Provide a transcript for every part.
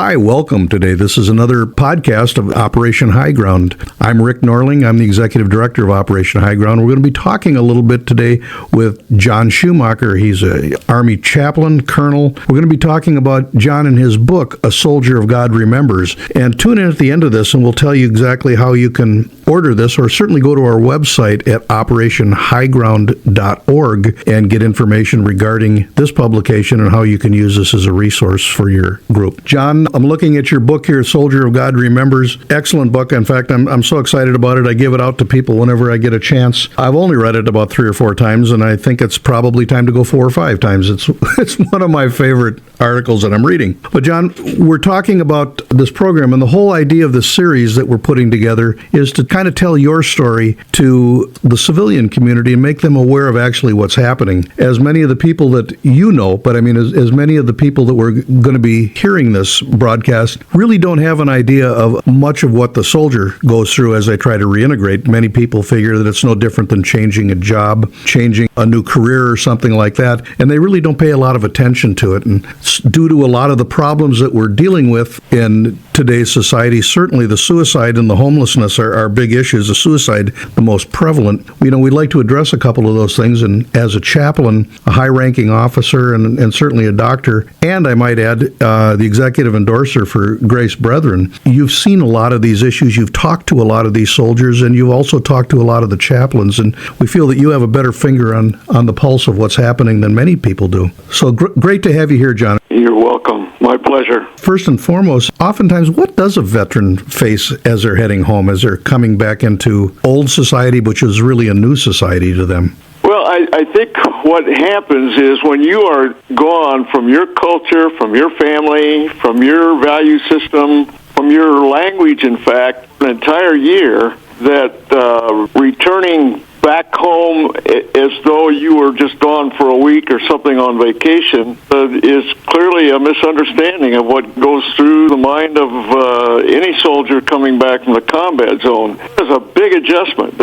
Hi, welcome today. This is another podcast of Operation High Ground. I'm Rick Norling. I'm the Executive Director of Operation High Ground. We're going to be talking a little bit today with John Schumacher. He's an Army chaplain, colonel. We're going to be talking about John and his book, A Soldier of God Remembers. And tune in at the end of this and we'll tell you exactly how you can order this, or certainly go to our website at operationhighground.org and get information regarding this publication and how you can use this as a resource for your group. John, I'm looking at your book here, Soldier of God Remembers. Excellent book. In fact, I'm so excited about it. I give it out to people whenever I get a chance. I've only read it about 3 or 4 times, and I think it's probably time to go 4 or 5 times. It's one of my favorite articles that I'm reading. But John, we're talking about this program, and the whole idea of this series that we're putting together is to kind of tell your story to the civilian community and make them aware of actually what's happening. As many of the people that you know, but I mean, as many of the people that we're going to be hearing this broadcast really don't have an idea of much of what the soldier goes through as they try to reintegrate. Many people figure that it's no different than changing a job, changing a new career or something like that, and they really don't pay a lot of attention to it. And due to a lot of the problems that we're dealing with in today's society, certainly the suicide and the homelessness are big issues. The suicide, the most prevalent. You know, we'd like to address a couple of those things. And as a chaplain, a high-ranking officer, and certainly a doctor, and I might add, the executive endorser for Grace Brethren, you've seen a lot of these issues. You've talked to a lot of these soldiers, and you've also talked to a lot of the chaplains. And we feel that you have a better finger on the pulse of what's happening than many people do. So great to have you here, John. You're welcome. My pleasure. First and foremost, oftentimes, what does a veteran face as they're heading home, as they're coming back into old society, which is really a new society to them? Well, I think what happens is when you are gone from your culture, from your family, from your value system, from your language, in fact, an entire year, that returning back home as though you were just gone for a week or something on vacation is clearly a misunderstanding of what goes through the mind of any soldier coming back from the combat zone. There's a big adjustment.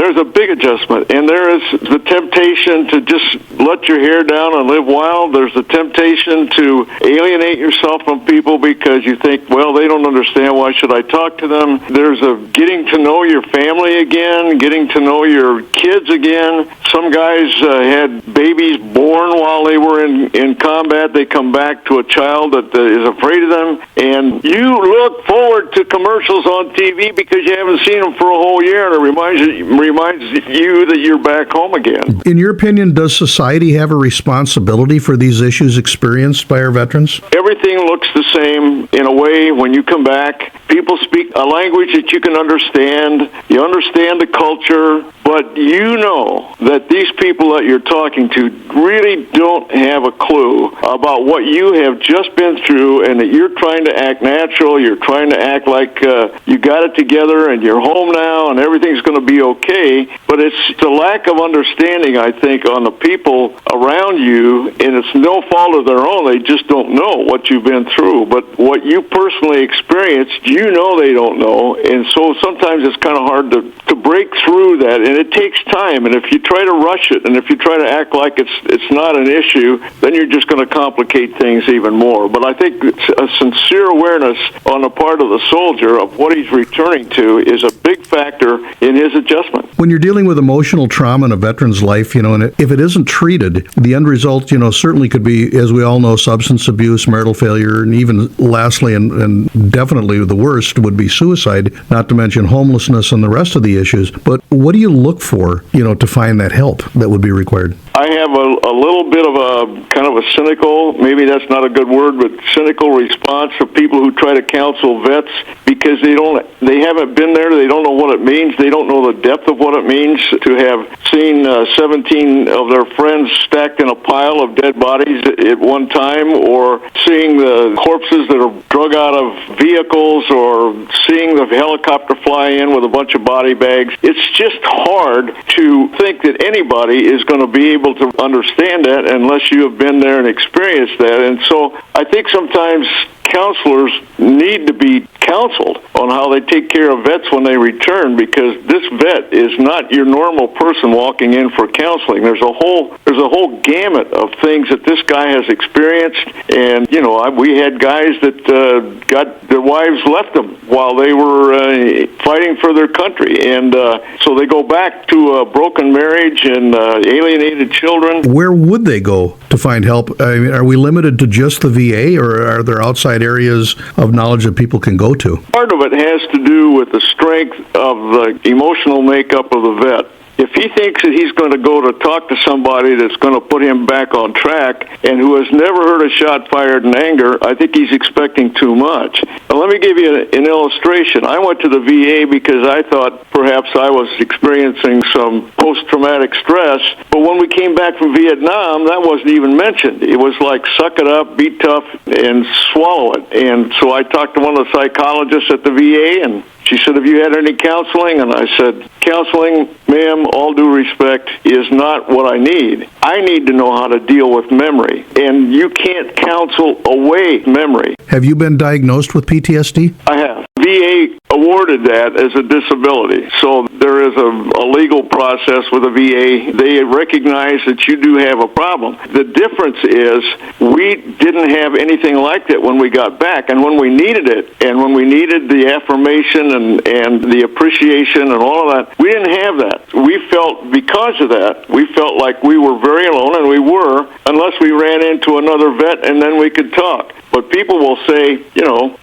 And there is the temptation to just let your hair down and live wild. There's the temptation to alienate yourself from people because you think, well, they don't understand. Why should I talk to them? There's a getting to know your family again, getting to know your kids again. Some guys had babies born while they were in combat. They come back to a child that is afraid of them, and you look forward to commercials on TV because you haven't seen them for a whole year, and it reminds you that you're back home again. In your opinion, does society have a responsibility for these issues experienced by our veterans? Everything looks the same in a way when you come back. People speak a language that you can understand. You understand the culture, but you know that these people that you're talking to really don't have a clue about what you have just been through, and that you're trying to act natural, you're trying to act like you got it together and you're home now and everything's going to be okay. But it's the lack of understanding, I think, on the people around you, and it's no fault of their own. They just don't know what you've been through. But what you personally experienced, you know they don't know, and so sometimes it's kind of hard to break through that, and it takes time. And if you try to rush it, and if you try to act like it's not an issue, then you're just going to complicate things even more. But I think a sincere awareness on the part of the soldier of what he's returning to is a big factor in his adjustment. When you're dealing with emotional trauma in a veteran's life, and if it isn't treated, the end result, certainly could be, as we all know, substance abuse, marital failure, and even lastly, and definitely the worst, would be suicide, not to mention homelessness and the rest of the issues. But what do you look for, to find that help that would be required? I have a little bit of a kind of a cynical, maybe that's not a good word, but cynical response to people who try to counsel vets because they haven't been there, they don't know what it means, they don't know the depth of what it means to have seen 17 of their friends stacked in a pile of dead bodies at one time, or seeing the corpses that are drug out of vehicles, or seeing the helicopter fly in with a bunch of body bags. It's just hard to think that anybody is going to be able to understand that unless you have been there and experienced that. And so I think sometimes counselors need to be counseled on how they take care of vets when they return, because this vet is not your normal person walking in for counseling. There's a whole gamut of things that this guy has experienced, and we had guys that got their wives left them while they were fighting for their country, and so they go back to a broken marriage and alienated children. Where would they go to find help? I mean, are we limited to just the VA, or are there outside areas of knowledge that people can go to? Part of it has to do with the strength of the emotional makeup of the vet. If he thinks that he's going to go to talk to somebody that's going to put him back on track and who has never heard a shot fired in anger, I think he's expecting too much. Now, let me give you an illustration. I went to the VA because I thought perhaps I was experiencing some post-traumatic stress, but when we came back from Vietnam, that wasn't even mentioned. It was like, suck it up, be tough, and swallow it. And so I talked to one of the psychologists at the VA, and she said, have you had any counseling? And I said, counseling, ma'am, all due respect, is not what I need. I need to know how to deal with memory. And you can't counsel away memory. Have you been diagnosed with PTSD? I have. VA awarded that as a disability. So there is a legal process with the VA. They recognize that you do have a problem. The difference is we didn't have anything like that when we got back. And when we needed it, and when we needed the affirmation and the appreciation and all of that, we didn't have that. We felt, because of that, we felt like we were very alone, and we were, unless we ran into another vet and then we could talk. But people will say,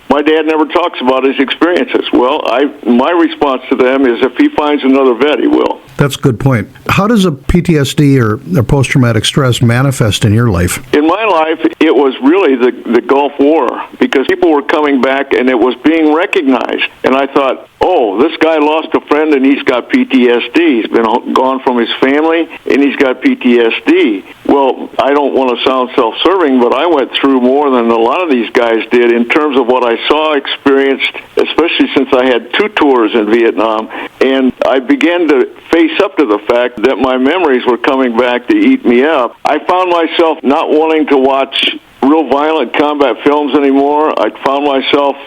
my dad never talks about his experiences. Well, my response to them is, if he finds another vet, he will. That's a good point. How does a PTSD or post-traumatic stress manifest in your life? In my life, it was really the Gulf War, because people were coming back and it was being recognized. And I thought, oh, this guy lost a friend and he's got PTSD. He's been gone from his family and he's got PTSD. Well, I don't want to sound self-serving, but I went through more than a lot of these guys did in terms of what I saw, experienced, especially since I had 2 tours in Vietnam. And I began to face up to the fact that my memories were coming back to eat me up. I found myself not wanting to watch real violent combat films anymore. I found myself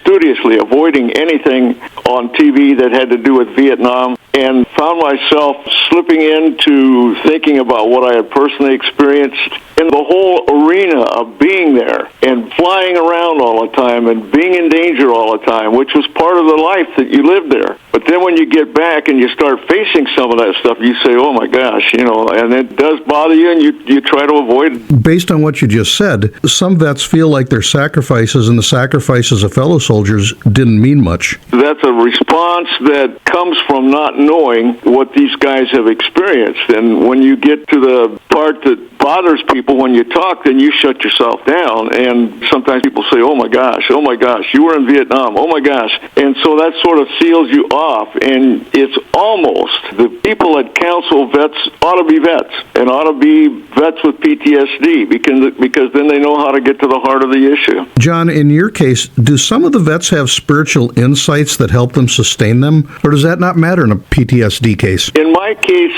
studiously avoiding anything on TV that had to do with Vietnam, and found myself slipping into thinking about what I had personally experienced in the whole arena of being there and flying around all the time and being in danger all the time, which was part of the life that you lived there. But then when you get back and you start facing some of that stuff, you say, oh my gosh, and it does bother you, and you try to avoid it. Based on what you just said, some vets feel like their sacrifices and the sacrifices of fellow soldiers didn't mean much. That's a response that comes from not knowing what these guys have experienced. And when you get to the part that bothers people when you talk, then you shut yourself down. And sometimes people say, oh my gosh, you were in Vietnam, oh my gosh. And so that sort of seals you off. And it's almost, the people that counsel vets ought to be vets, and ought to be vets with PTSD, because then they know how to get to the heart of the issue. John, in your case, do some of the vets have spiritual insights that help them sustain them, or does that not matter in a PTSD case? In my case,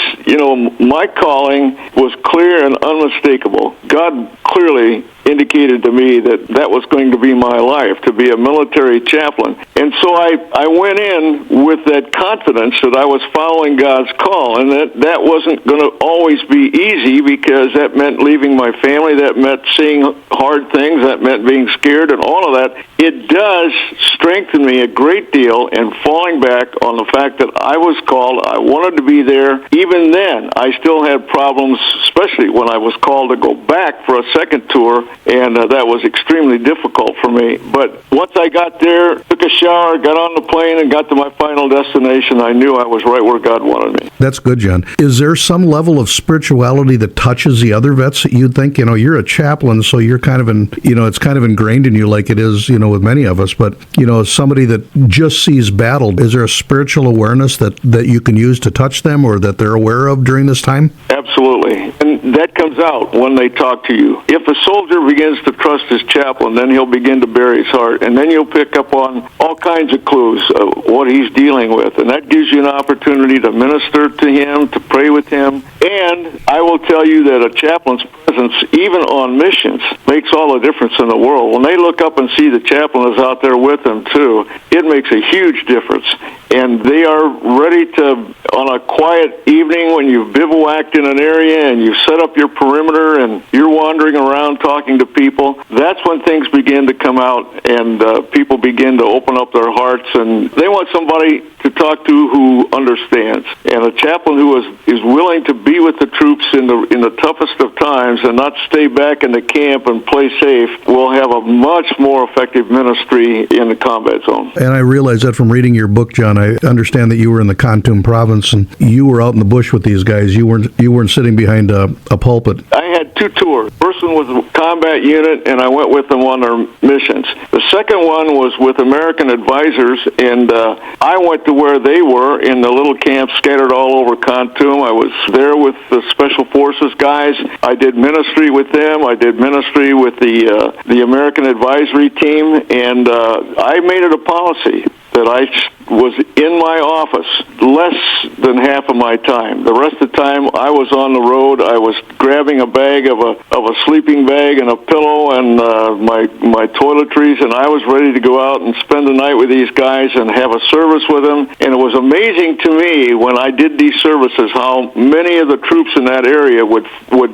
my calling was clear and unmistakable. God clearly indicated to me that was going to be my life, to be a military chaplain. And so I went in with that confidence that I was following God's call, and that wasn't going to always be easy, because that meant leaving my family, that meant seeing hard things, that meant being scared and all of that. It does strengthen me a great deal, and falling back on the fact that I was called, I wanted to be there. Even then, I still had problems, especially when I was called to go back for a second tour, and that was extremely difficult for me. But once I got there, took a shower, got on the plane, and got to my final destination, I knew I was right where God wanted me. That's good, John. Is there some level of spirituality that touches the other vets that you'd think, you're a chaplain, so you're kind of it's kind of ingrained in you, like it is, with many of us, but, somebody that just sees battle, is there a spiritual awareness that you can use to touch them, or that they're aware of during this time? Absolutely. And that comes out when they talk to you. If a soldier begins to trust his chaplain, then he'll begin to bare his heart, and then you'll pick up on all kinds of clues of what he's dealing with, and that gives you an opportunity to minister to him, to pray with him. And I will tell you that a chaplain's presence, even on missions, makes all the difference in the world. When they look up and see the chaplain is out there with them too, it makes a huge difference. And they are ready to, on a quiet evening when you've bivouacked in an area and you've set up your perimeter and you're wandering around talking to people, that's when things begin to come out and people begin to open up their hearts, and they want somebody to talk to who understands. And a chaplain who is willing to be with the troops in the toughest of times and not stay back in the camp and play safe will have a much more effective ministry in the combat zone. And I realize that from reading your book, John. I understand that you were in the Khartoum province and you were out in the bush with these guys. You weren't sitting behind a pulpit. I had 2 tours. First one was a combat unit, and I went with them on their missions. The second one was with American advisors, and I went to where they were in the little camps scattered all over Khartoum. I was there with the Special Forces guys. I did ministry with them. I did ministry with the American advisory team, and I made it a policy that I was in my office less than half of my time. The rest of the time I was on the road. I was grabbing a bag of a sleeping bag and a pillow and my toiletries, and I was ready to go out and spend the night with these guys and have a service with them. And it was amazing to me when I did these services how many of the troops in that area would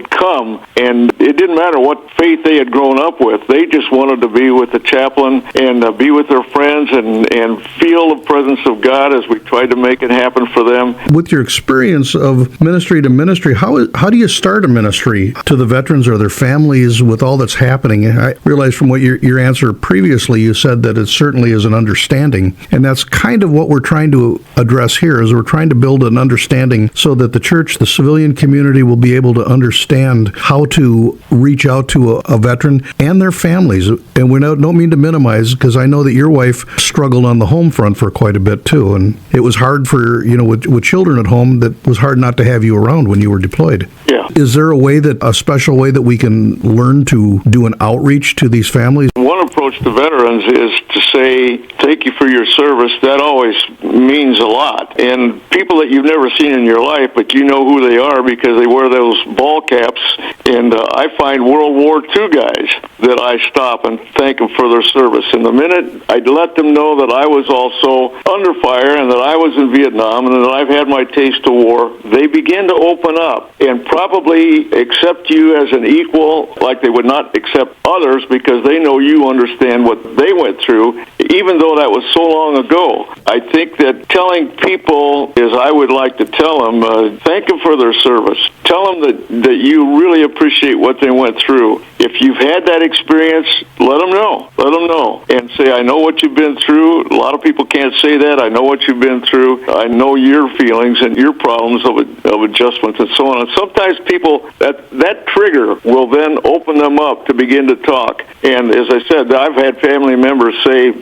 come, and it didn't matter what faith they had grown up with. They just wanted to be with the chaplain and be with their friends and feel the presence of God as we tried to make it happen for them. With your experience of ministry to ministry, how do you start a ministry to the veterans or their families with all that's happening? I realize from what your answer previously, you said that it certainly is an understanding, and that's kind of what we're trying to address here, is we're trying to build an understanding so that the church, the civilian community will be able to understand how to reach out to a veteran and their families. And we don't mean to minimize, because I know that your wife struggled on the home front for quite a bit too, and it was hard for, with children at home, that was hard not to have you around when you were deployed. Yeah. Is there a special way that we can learn to do an outreach to these families? One approach to veterans is to say, thank you for your service. That always means a lot. And people that you've never seen in your life, but you know who they are because they wear those ball caps. And I find World War II guys that I stop and thank them for their service. And the minute I'd let them know that I was also under fire and that I was in Vietnam and that I've had my taste of war, they begin to open up and probably accept you as an equal, like they would not accept others because they know you understand what they went through, even though that was so long ago. I think that telling people, as I would like to tell them, thank them for their service. Tell them that you really appreciate what they went through. If you've had that experience, let them know. Let them know. And say, I know what you've been through. A lot of people can't say that. I know what you've been through. I know your feelings and your problems of adjustments and so on. And sometimes people, that trigger will then open them up to begin to talk. And as I said, I've had family members say,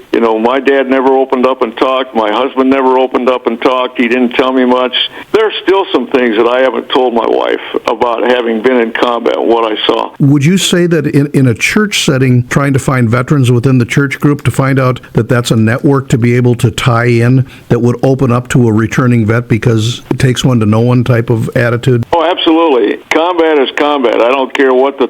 my dad never opened up and talked. My husband never opened up and talked. He didn't tell me much. There are still some things that I haven't told my wife about having been in combat, what I saw. Would you say that in a church setting, trying to find veterans within the church group to find out that that's a network to be able to tie in that would open up to a returning vet because it takes one to know one type of attitude? Oh, absolutely. Combat is combat. I don't care what the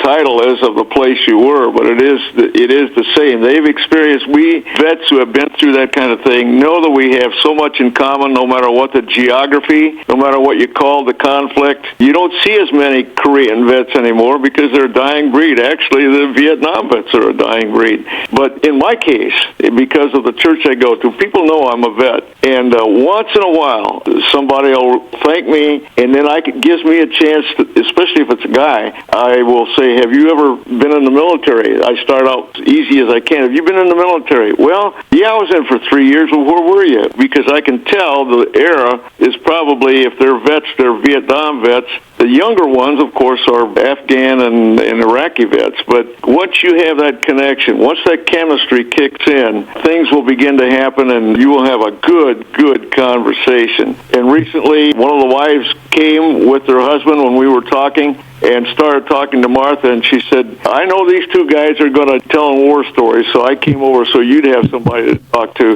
title is of the place you were, but it is the same. They've experienced, we vets who have been through that kind of thing know that we have so much in common no matter what the geography, no matter what you call the conflict. You don't see as many Korean vets anymore because they're a dying breed. Actually, the Vietnam vets are a dying breed. But in my case, because of the church I go to, people know I'm a vet. And once in a while, somebody will thank me, and then it gives me a chance, especially if it's a guy, I will say, have you ever been in the military? I start out as easy as I can. Have you been in the military? Well, yeah, I was in for 3 years. Well, where were you? Because I can tell the era is probably, if they're vets, they're Vietnam vets. The younger ones, of course, are Afghan and Iraqi vets. But once you have that connection, once that chemistry kicks in, things will begin to happen, and you will have a good conversation. And recently, one of the wives came with her husband when we were talking and started talking to Martha, and she said, I know these two guys are going to tell war stories, so I came over so you'd have somebody to talk to.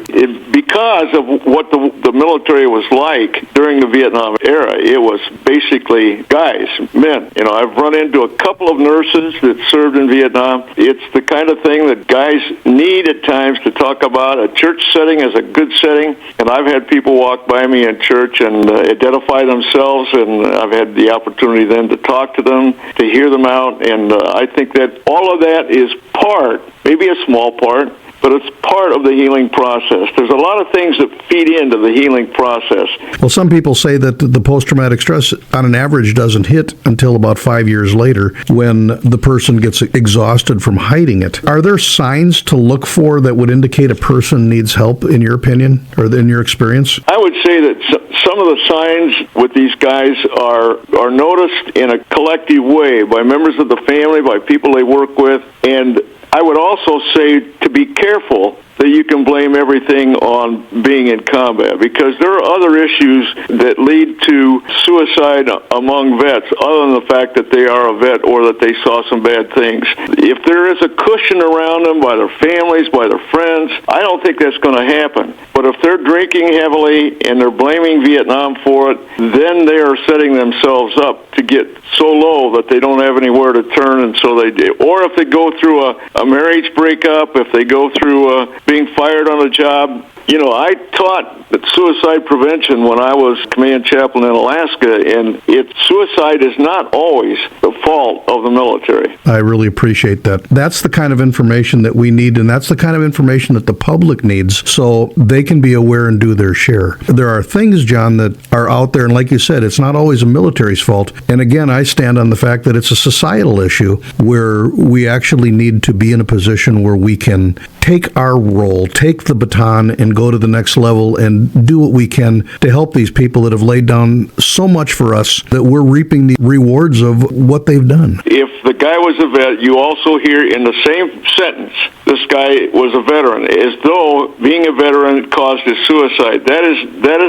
Because of what the military was like during the Vietnam era, it was basically guys, men. I've run into a couple of nurses that served in Vietnam. It's the kind of thing that guys need at times to talk about. A church setting is a good setting, and I've had people walk by me in church and identify themselves, and I've had the opportunity then to talk to them, to hear them out, and I think that all of that is part, maybe a small part, but it's part of the healing process. There's a lot of things that feed into the healing process. Well, some people say that the post-traumatic stress, on an average, doesn't hit until about 5 years later when the person gets exhausted from hiding it. Are there signs to look for that would indicate a person needs help, in your opinion, or in your experience? I would say that some of the signs with these guys are noticed in a collective way by members of the family, by people they work with, and I would also say to be careful that you can blame everything on being in combat, because there are other issues that lead to suicide among vets other than the fact that they are a vet or that they saw some bad things. If there is a cushion around them by their families, by their friends, I don't think that's going to happen. But if they're drinking heavily and they're blaming Vietnam for it, then they are setting themselves up to get so low that they don't have anywhere to turn, and so they do. Or if they go through a marriage breakup, if they go through being fired on a job. I taught suicide prevention when I was command chaplain in Alaska, and suicide is not always the fault of the military. I really appreciate that. That's the kind of information that we need, and that's the kind of information that the public needs so they can be aware and do their share. There are things, John, that are out there, and like you said, it's not always a military's fault. And again, I stand on the fact that it's a societal issue where we actually need to be in a position where we can take our role, take the baton, and go to the next level and do what we can to help these people that have laid down so much for us that we're reaping the rewards of what they've done. If the guy was a vet, you also hear in the same sentence, this guy was a veteran, as though being a veteran caused his suicide. That is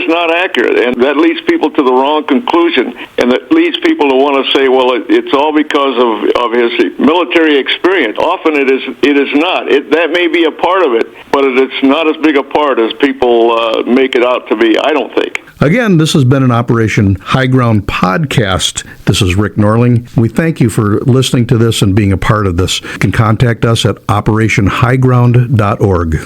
not accurate, and that leads people to the wrong conclusion, and that leads people to want to say, well, it's all because of his military experience. Often it is not. That may be a part of it, but it's not as big a part as people make it out to be, I don't think. Again, this has been an Operation High Ground podcast. This is Rick Norling. We thank you for listening to this and being a part of this. You can contact us at operationhighground.org.